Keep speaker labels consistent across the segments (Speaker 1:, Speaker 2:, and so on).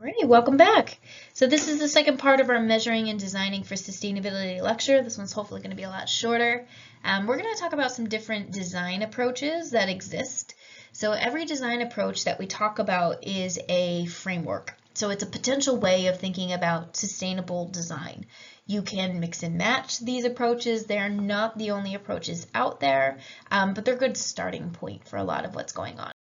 Speaker 1: Alrighty, welcome back. So this is the second part of our Measuring and Designing for Sustainability lecture. This one's hopefully going to be a lot shorter. We're going to talk about some different design approaches that exist. So every design approach that we talk about is a framework. So it's a potential way of thinking about sustainable design. You can mix and match these approaches. They're not the only approaches out there, but they're a good starting point for a lot of what's going on.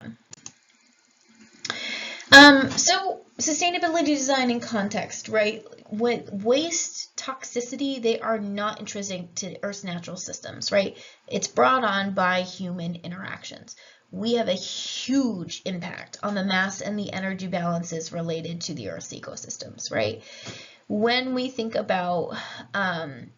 Speaker 1: So sustainability design in context, right? With waste toxicity, they are not intrinsic to Earth's natural systems, right? It's brought on by human interactions. We have a huge impact on the mass and the energy balances related to the Earth's ecosystems, right? When we think about,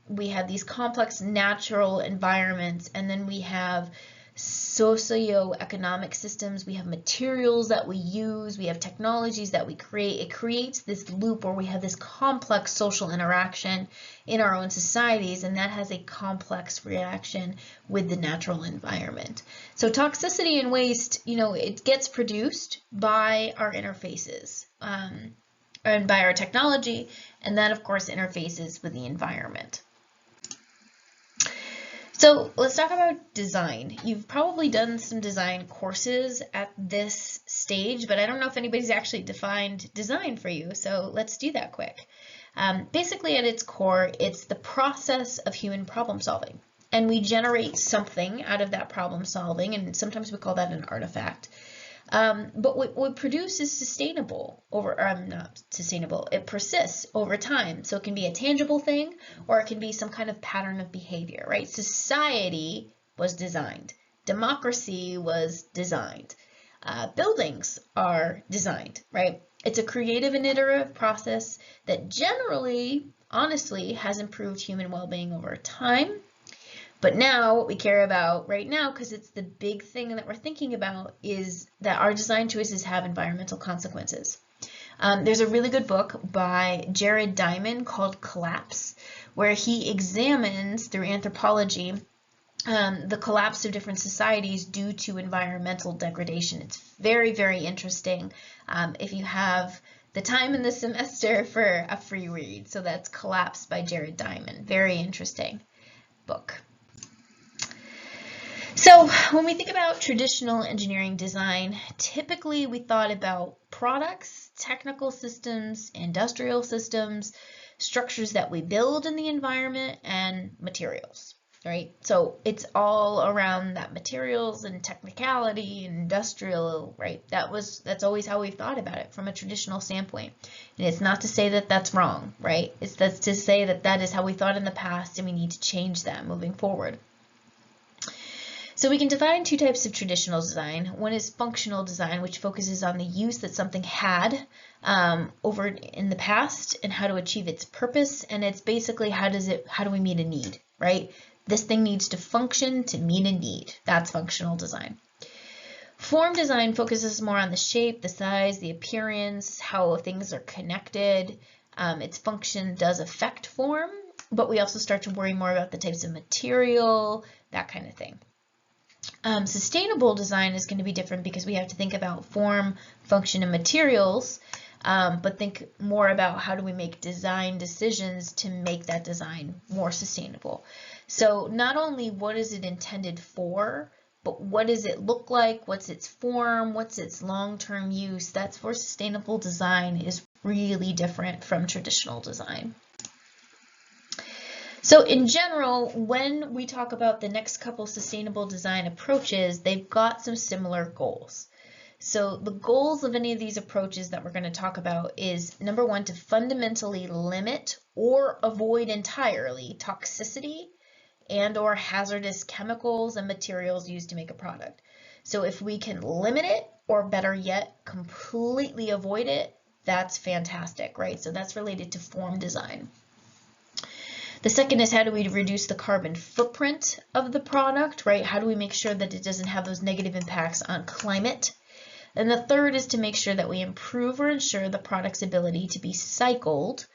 Speaker 1: we have these complex natural environments, and then we have socioeconomic systems, we have materials that we use, we have technologies that we create. It creates this loop where we have this complex social interaction in our own societies, and that has a complex reaction with the natural environment. So toxicity and waste, it gets produced by our interfaces and by our technology, and that of course interfaces with the environment. So let's talk about design. You've probably done some design courses at this stage, but I don't know if anybody's actually defined design for you, so let's do that quick. Basically at its core, it's the process of human problem solving, and we generate something out of that problem solving, and sometimes we call that an artifact. But what we produce is sustainable not sustainable, it persists over time. So it can be a tangible thing, or it can be some kind of pattern of behavior, right? Society was designed. Democracy was designed. Buildings are designed, right? It's a creative and iterative process that generally, honestly, has improved human well-being over time. But now what we care about right now, because it's the big thing that we're thinking about, is that our design choices have environmental consequences. There's a really good book by Jared Diamond called Collapse, where he examines through anthropology the collapse of different societies due to environmental degradation. It's very, very interesting if you have the time in the semester for a free read. So that's Collapse by Jared Diamond. Very interesting book. So when we think about traditional engineering design, typically we thought about products, technical systems, industrial systems, structures that we build in the environment, and materials, right? So it's all around that materials and technicality and industrial, right? That's always how we've thought about it from a traditional standpoint. And it's not to say that that's wrong, right? That's to say that that is how we thought in the past, and we need to change that moving forward. So we can define two types of traditional design. One is functional design, which focuses on the use that something had over in the past and how to achieve its purpose. And it's basically how do we meet a need, right? This thing needs to function to meet a need. That's functional design. Form design focuses more on the shape, the size, the appearance, how things are connected. Its function does affect form, but we also start to worry more about the types of material, that kind of thing. Sustainable design is going to be different because we have to think about form, function, and materials, but think more about how do we make design decisions to make that design more sustainable. So not only what is it intended for, but what does it look like, what's its form, what's its long-term use. That's where sustainable design is really different from traditional design. So in general, when we talk about the next couple sustainable design approaches, they've got some similar goals. So the goals of any of these approaches that we're going to talk about is, number one, to fundamentally limit or avoid entirely toxicity and or hazardous chemicals and materials used to make a product. So if we can limit it, or better yet, completely avoid it, that's fantastic, right? So that's related to form design. The second is, how do we reduce the carbon footprint of the product, right? How do we make sure that it doesn't have those negative impacts on climate? And the third is to make sure that we improve or ensure the product's ability to be cycled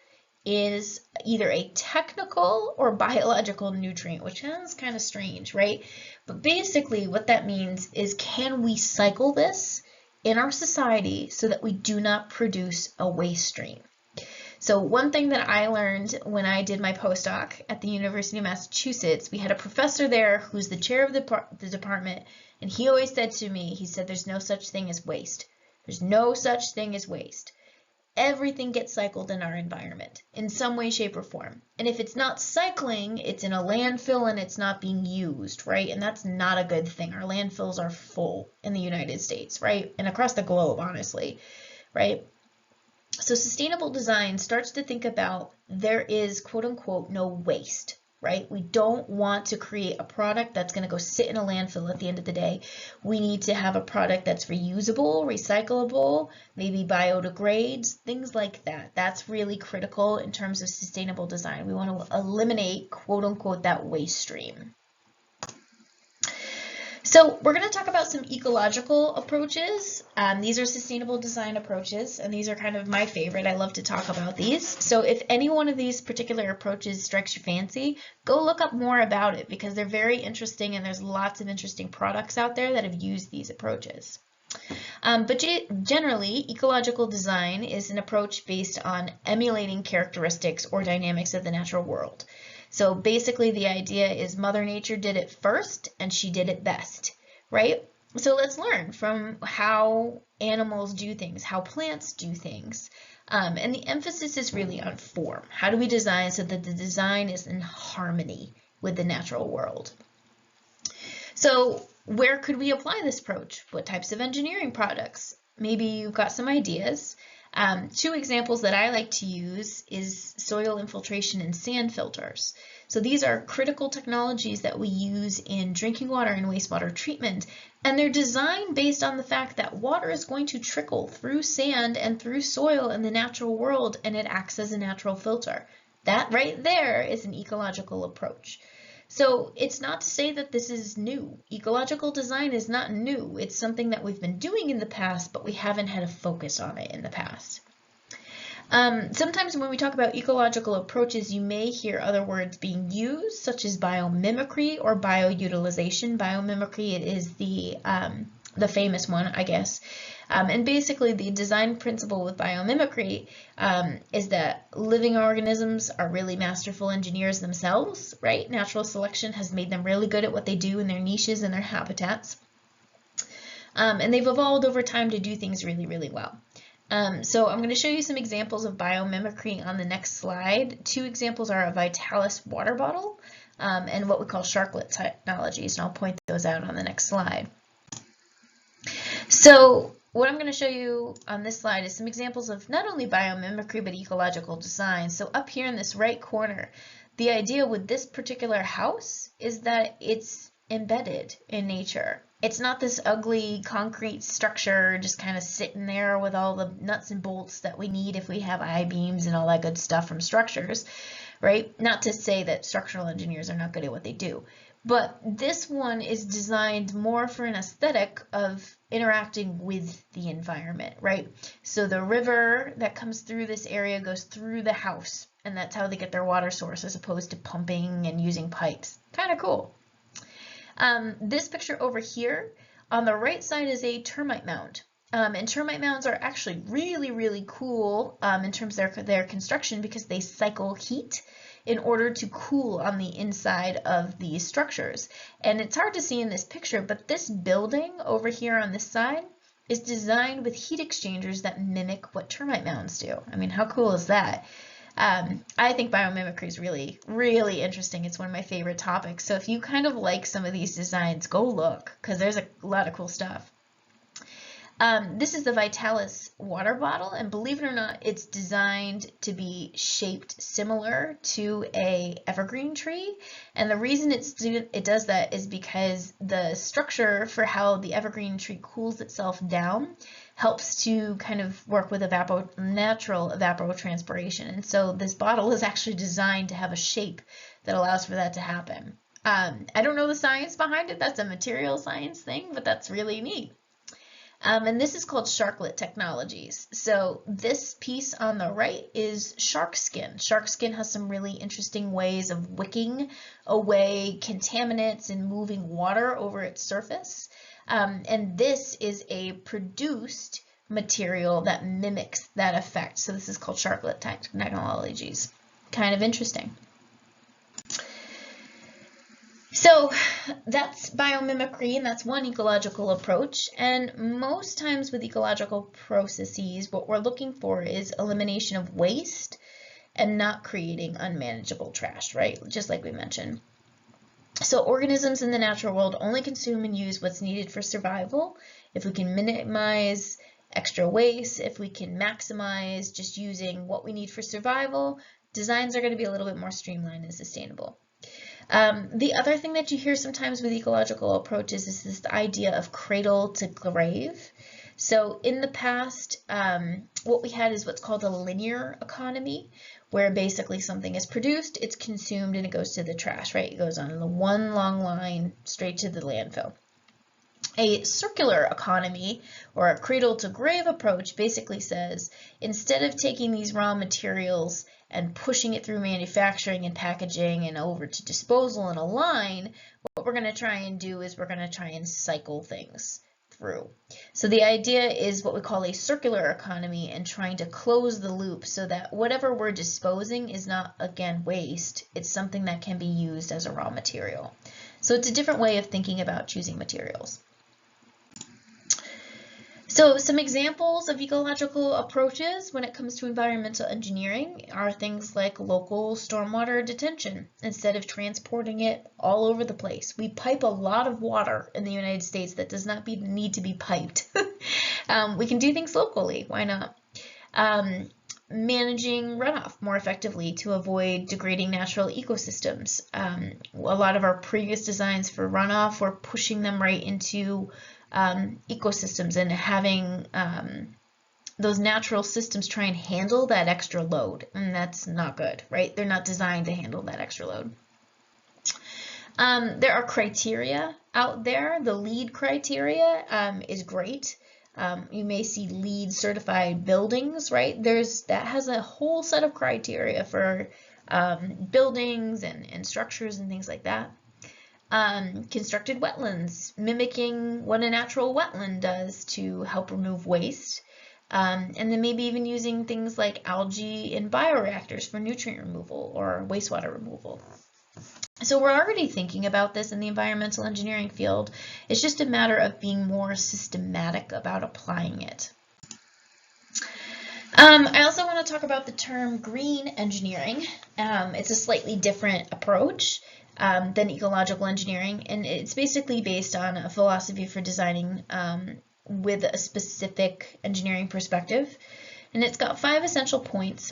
Speaker 1: is either a technical or biological nutrient, which sounds kind of strange, right? But basically what that means is, can we cycle this in our society so that we do not produce a waste stream. So one thing that I learned when I did my postdoc at the University of Massachusetts, we had a professor there who's the chair of the department, and he always said to me, he said, there's no such thing as waste. There's no such thing as waste. Everything gets cycled in our environment in some way, shape, or form. And if it's not cycling, it's in a landfill and it's not being used, right? And that's not a good thing. Our landfills are full in the United States, right? And across the globe, honestly, right? So sustainable design starts to think about there is, quote unquote, no waste, right? We don't want to create a product that's going to go sit in a landfill at the end of the day. We need to have a product that's reusable, recyclable, maybe biodegrades, things like that. That's really critical in terms of sustainable design. We want to eliminate, quote unquote, that waste stream. So we're going to talk about some ecological approaches. These are sustainable design approaches, and these are kind of my favorite. I love to talk about these. So if any one of these particular approaches strikes your fancy, go look up more about it because they're very interesting and there's lots of interesting products out there that have used these approaches. But generally, ecological design is an approach based on emulating characteristics or dynamics of the natural world. So basically the idea is Mother Nature did it first and she did it best, right? So let's learn from how animals do things, how plants do things. And the emphasis is really on form. How do we design so that the design is in harmony with the natural world? So where could we apply this approach? What types of engineering products? Maybe you've got some ideas. Two examples that I like to use is soil infiltration and sand filters. So these are critical technologies that we use in drinking water and wastewater treatment, and they're designed based on the fact that water is going to trickle through sand and through soil in the natural world, and it acts as a natural filter. That right there is an ecological approach. So it's not to say that this is new. Ecological design is not new. It's something that we've been doing in the past, but we haven't had a focus on it in the past. Sometimes when we talk about ecological approaches, you may hear other words being used, such as biomimicry or bioutilization. Biomimicry is the famous one, I guess. And basically the design principle with biomimicry is that living organisms are really masterful engineers themselves, right? Natural selection has made them really good at what they do in their niches and their habitats. And they've evolved over time to do things really, really well. So I'm going to show you some examples of biomimicry on the next slide. Two examples are a Vitalis water bottle and what we call sharklet technologies, and I'll point those out on the next slide. So what I'm going to show you on this slide is some examples of not only biomimicry but ecological design. So up here in this right corner, the idea with this particular house is that it's embedded in nature. It's not this ugly concrete structure just kind of sitting there with all the nuts and bolts that we need if we have I-beams and all that good stuff from structures, right? Not to say that structural engineers are not good at what they do, but this one is designed more for an aesthetic of interacting with the environment, right? So the river that comes through this area goes through the house, and that's how they get their water source as opposed to pumping and using pipes. Kind of cool. This picture over here, on the right side is a termite mound. And termite mounds are actually really, really cool in terms of their construction because they cycle heat in order to cool on the inside of these structures. And it's hard to see in this picture, but this building over here on this side is designed with heat exchangers that mimic what termite mounds do. I mean, how cool is that? I think biomimicry is really, really interesting. It's one of my favorite topics. So if you kind of like some of these designs, go look because there's a lot of cool stuff. This is the Vitalis water bottle, and believe it or not, it's designed to be shaped similar to a evergreen tree. And the reason it does that is because the structure for how the evergreen tree cools itself down helps to kind of work with natural evapotranspiration. And so this bottle is actually designed to have a shape that allows for that to happen. I don't know the science behind it. That's a material science thing, but that's really neat. And this is called sharklet technologies. So this piece on the right is shark skin. Shark skin has some really interesting ways of wicking away contaminants and moving water over its surface. And this is a produced material that mimics that effect. So this is called Sharplet technologies. Kind of interesting. So that's biomimicry, and that's one ecological approach. And most times with ecological processes, what we're looking for is elimination of waste and not creating unmanageable trash, right? Just like we mentioned. So organisms in the natural world only consume and use what's needed for survival. If we can minimize extra waste, if we can maximize just using what we need for survival, designs are going to be a little bit more streamlined and sustainable. The other thing that you hear sometimes with ecological approaches is this idea of cradle to grave. So in the past, what we had is what's called a linear economy, where basically something is produced, it's consumed, and it goes to the trash, right? It goes on the one long line straight to the landfill. A circular economy, or a cradle to grave approach, basically says, instead of taking these raw materials and pushing it through manufacturing and packaging and over to disposal in a line, what we're going to try and do is we're going to try and cycle things through. So the idea is what we call a circular economy, and trying to close the loop so that whatever we're disposing is not, again, waste. It's something that can be used as a raw material. So it's a different way of thinking about choosing materials. So some examples of ecological approaches when it comes to environmental engineering are things like local stormwater detention. Instead of transporting it all over the place, we pipe a lot of water in the United States that does not need to be piped. We can do things locally, why not? Managing runoff more effectively to avoid degrading natural ecosystems. A lot of our previous designs for runoff were pushing them right into ecosystems and having those natural systems try and handle that extra load, and that's not good, right? They're not designed to handle that extra load. There are criteria out there. The LEED criteria is great. You may see LEED certified buildings, right? That has a whole set of criteria for buildings and structures and things like that. Constructed wetlands, mimicking what a natural wetland does to help remove waste. And then maybe even using things like algae in bioreactors for nutrient removal or wastewater removal. So we're already thinking about this in the environmental engineering field. It's just a matter of being more systematic about applying it. I also want to talk about the term green engineering. It's a slightly different approach than ecological engineering, and it's basically based on a philosophy for designing with a specific engineering perspective, and it's got 5 essential points.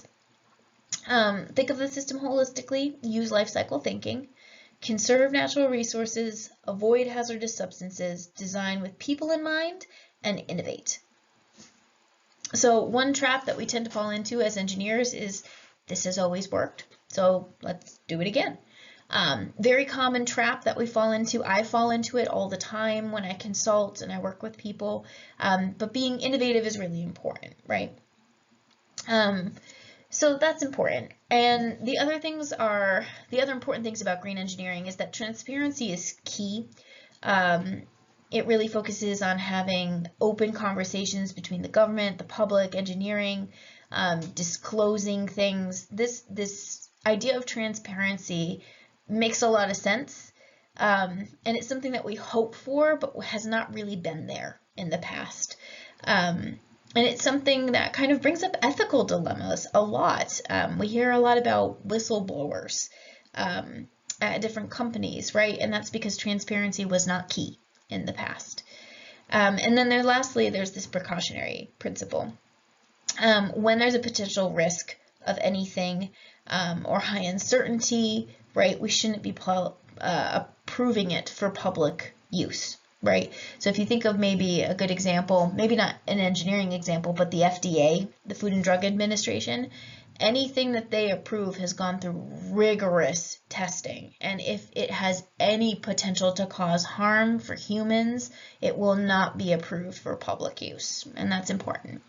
Speaker 1: Think of the system holistically, use life cycle thinking, conserve natural resources, avoid hazardous substances, design with people in mind, and innovate. So one trap that we tend to fall into as engineers is, this has always worked, so let's do it again. Very common trap that we fall into. I fall into it all the time when I consult and I work with people, but being innovative is really important, right? So that's important. And the other important things about green engineering is that transparency is key. It really focuses on having open conversations between the government, the public, engineering, disclosing things. This idea of transparency makes a lot of sense, and it's something that we hope for, but has not really been there in the past. And it's something that kind of brings up ethical dilemmas a lot. We hear a lot about whistleblowers at different companies, right? And that's because transparency was not key in the past. And then lastly, there's this precautionary principle. When there's a potential risk of anything or high uncertainty, right, we shouldn't be approving it for public use, right? So if you think of maybe a good example, maybe not an engineering example, but the FDA, the Food and Drug Administration, anything that they approve has gone through rigorous testing. And if it has any potential to cause harm for humans, it will not be approved for public use. And that's important.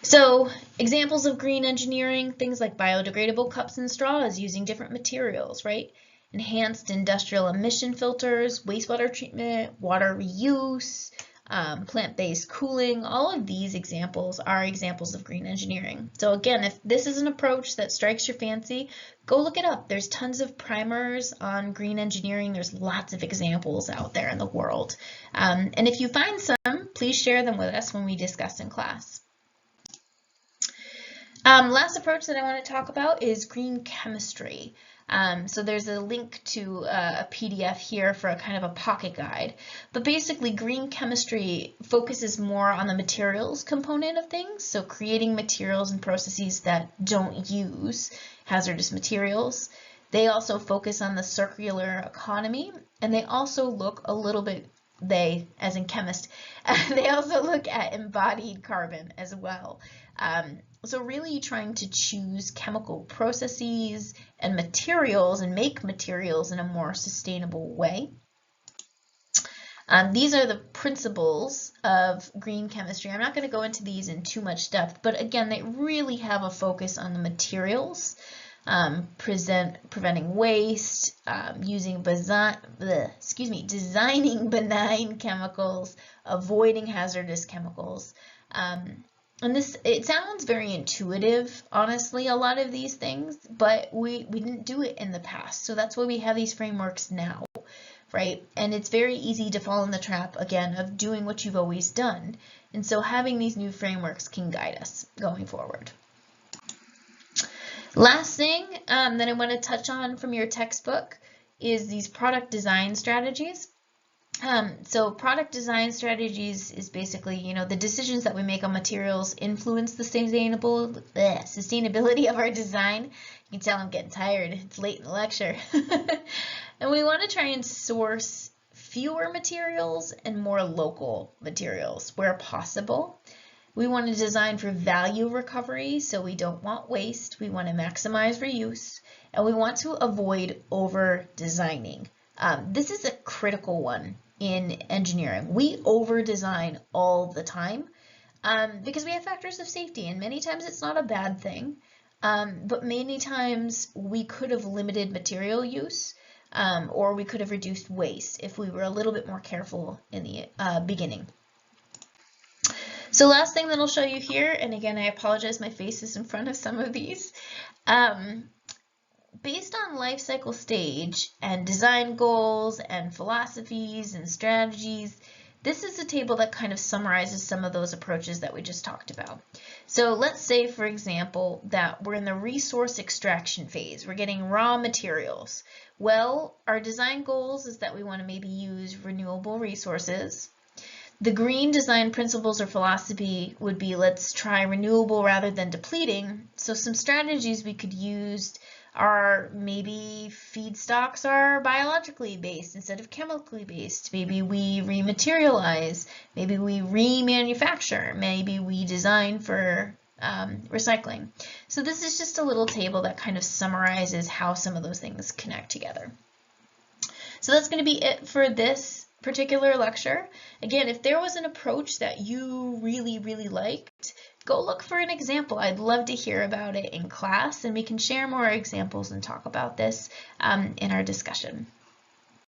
Speaker 1: So examples of green engineering, things like biodegradable cups and straws using different materials, right? enhanced industrial emission filters, wastewater treatment, water reuse, plant-based cooling. All of these examples are examples of green engineering. So again, if this is an approach that strikes your fancy, go look it up. There's tons of primers on green engineering. There's lots of examples out there in the world. And if you find some, please share them with us when we discuss in class. Last approach that I want to talk about is green chemistry. So there's a link to a PDF here for a kind of a pocket guide. But basically, green chemistry focuses more on the materials component of things, so creating materials and processes that don't use hazardous materials. They also focus on the circular economy, and they also look a little bit, they, as in chemist, they also look at embodied carbon as well. So really trying to choose chemical processes and materials and make materials in a more sustainable way. These are the principles of green chemistry. I'm not going to go into these in too much depth, but again, they really have a focus on the materials, preventing waste, designing benign chemicals, avoiding hazardous chemicals. And it sounds very intuitive, honestly, a lot of these things, but we didn't do it in the past. So that's why we have these frameworks now, right? And it's very easy to fall in the trap, again, of doing what you've always done. And so having these new frameworks can guide us going forward. Last thing that I want to touch on from your textbook is these product design strategies. So product design strategies is basically, the decisions that we make on materials influence the sustainability of our design. You can tell I'm getting tired. It's late in the lecture. And we want to try and source fewer materials and more local materials where possible. We want to design for value recovery, so we don't want waste. We want to maximize reuse, and we want to avoid over-designing. This is a critical one in engineering. We over-design all the time because we have factors of safety, and many times it's not a bad thing, but many times we could have limited material use or we could have reduced waste if we were a little bit more careful in the beginning. So last thing that I'll show you here, and again, I apologize, my face is in front of some of these. Based on life cycle stage and design goals and philosophies and strategies, this is a table that kind of summarizes some of those approaches that we just talked about. So let's say, for example, that we're in the resource extraction phase. We're getting raw materials. Well, our design goals is that we want to maybe use renewable resources. The green design principles or philosophy would be, let's try renewable rather than depleting. So some strategies we could use are maybe feedstocks are biologically based instead of chemically based. Maybe we rematerialize. Maybe we remanufacture. Maybe we design for recycling. So this is just a little table that kind of summarizes how some of those things connect together. So that's going to be it for this particular lecture. Again, if there was an approach that you really, really liked, go look for an example. I'd love to hear about it in class, and we can share more examples and talk about this in our discussion.